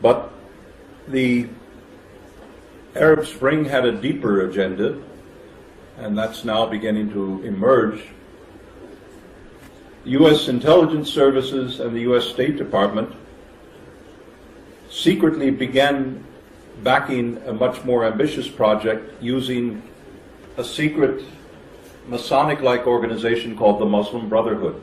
But the Arab Spring had a deeper agenda, and that's now beginning to emerge. U.S. intelligence services and the U.S. State Department secretly began backing a much more ambitious project using a secret Masonic-like organization called the Muslim Brotherhood.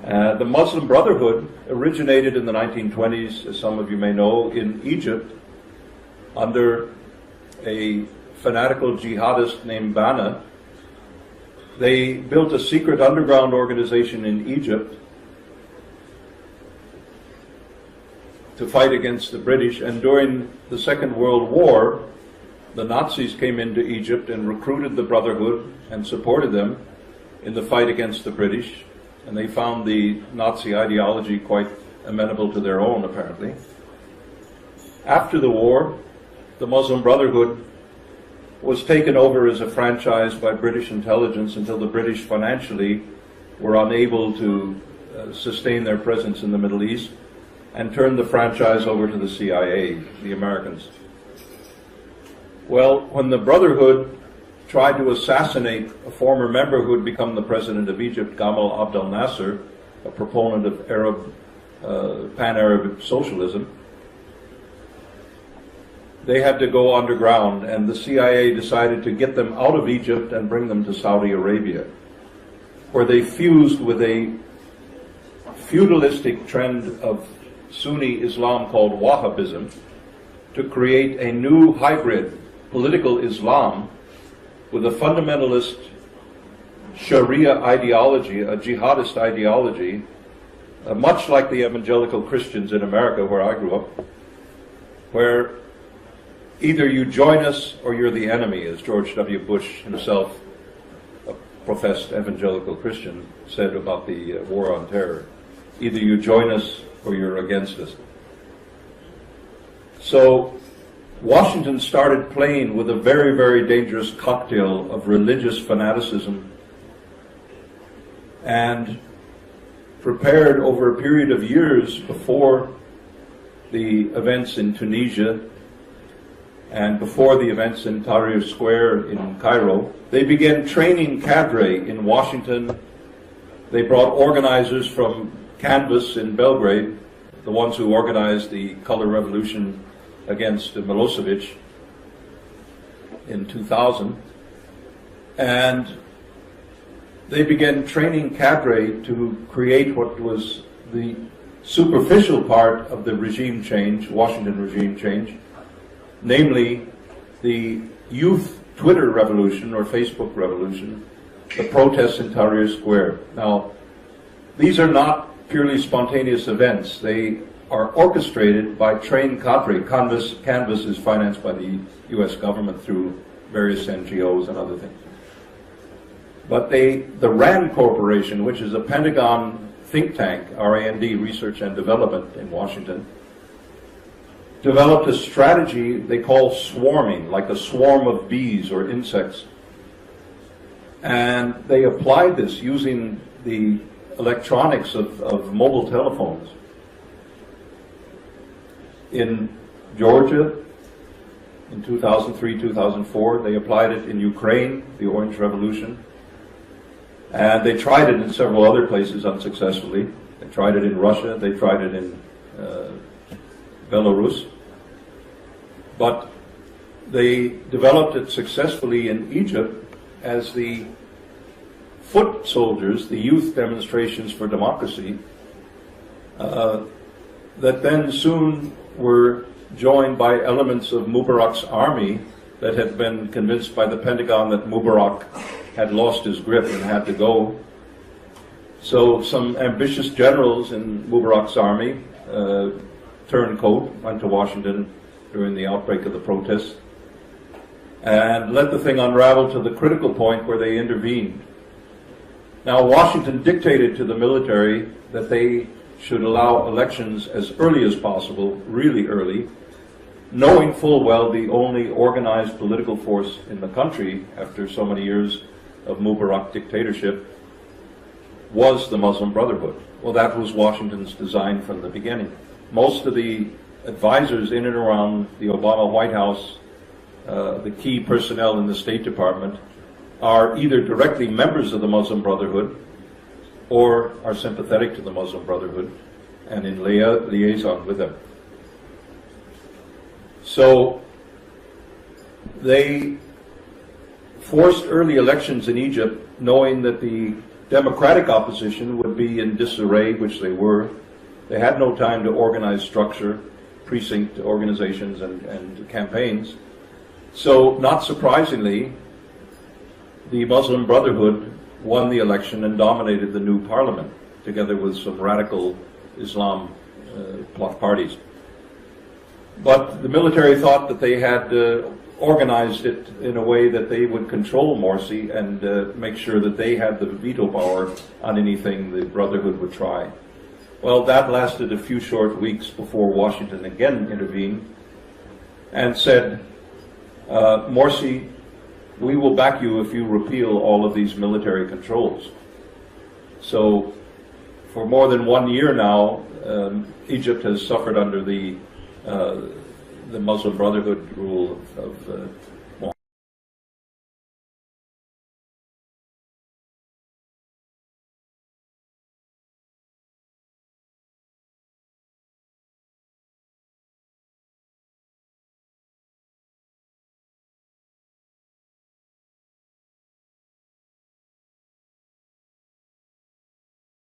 The Muslim Brotherhood originated in the 1920s, as some of you may know, in Egypt under a fanatical jihadist named Banna. They built a secret underground organization in Egypt to fight against the British, and during the Second World War, the Nazis came into Egypt and recruited the Brotherhood and supported them in the fight against the British, and they found the Nazi ideology quite amenable to their own, apparently. After the war, the Muslim Brotherhood was taken over as a franchise by British intelligence until the British financially were unable to sustain their presence in the Middle East and turned the franchise over to the CIA, the Americans. Well, when the Brotherhood tried to assassinate a former member who had become the president of Egypt, Gamal Abdel Nasser, a proponent of pan-Arab socialism, they had to go underground, and the CIA decided to get them out of Egypt and bring them to Saudi Arabia, where they fused with a feudalistic trend of Sunni Islam called Wahhabism to create a new hybrid political Islam with a fundamentalist Sharia ideology, a jihadist ideology, much like the evangelical Christians in America where I grew up, where either you join us or you're the enemy, as George W. Bush himself, a professed evangelical Christian, said about the war on terror. Either you join us or you're against us. So Washington started playing with a very, very dangerous cocktail of religious fanaticism and prepared over a period of years before the events in Tunisia and before the events in Tahrir Square in Cairo. They began training cadre in Washington. They brought organizers from Canvas in Belgrade, the ones who organized the color revolution against Milosevic in 2000, and they began training cadre to create what was the superficial part of the regime change, Washington regime change, namely the youth Twitter revolution or Facebook revolution, the protests in Tahrir Square. Now, these are not purely spontaneous events. They are orchestrated by trained cadre. Canvas is financed by the U.S. government through various NGOs and other things. But the RAND Corporation, which is a Pentagon think tank, R-A-N-D, Research and Development in Washington, developed a strategy they call swarming, like a swarm of bees or insects. And they applied this using the electronics of mobile telephones. In Georgia, in 2003, 2004, they applied it in Ukraine, the Orange Revolution. And they tried it in several other places unsuccessfully. They tried it in Russia, they tried it in Belarus. But they developed it successfully in Egypt as the foot soldiers, the youth demonstrations for democracy, that then soon were joined by elements of Mubarak's army that had been convinced by the Pentagon that Mubarak had lost his grip and had to go. So some ambitious generals in Mubarak's army turned coat, went to Washington during the outbreak of the protests, and let the thing unravel to the critical point where they intervened. Now, Washington dictated to the military that they should allow elections as early as possible, really early, knowing full well the only organized political force in the country after so many years of Mubarak dictatorship was the Muslim Brotherhood. Well, that was Washington's design from the beginning. most of the advisors in and around the Obama White House, the key personnel in the State Department, are either directly members of the Muslim Brotherhood or are sympathetic to the Muslim Brotherhood and in liaison with them. So they forced early elections in Egypt, knowing that the democratic opposition would be in disarray, which they were. They had no time to organize structure, precinct organizations, and campaigns. So, not surprisingly, the Muslim Brotherhood won the election and dominated the new parliament, together with some radical Islam parties. But the military thought that they had organized it in a way that they would control Morsi and make sure that they had the veto power on anything the Brotherhood would try. Well, that lasted a few short weeks before Washington again intervened and said, Morsi, we will back you if you repeal all of these military controls. So for more than 1 year now, Egypt has suffered under the Muslim Brotherhood rule of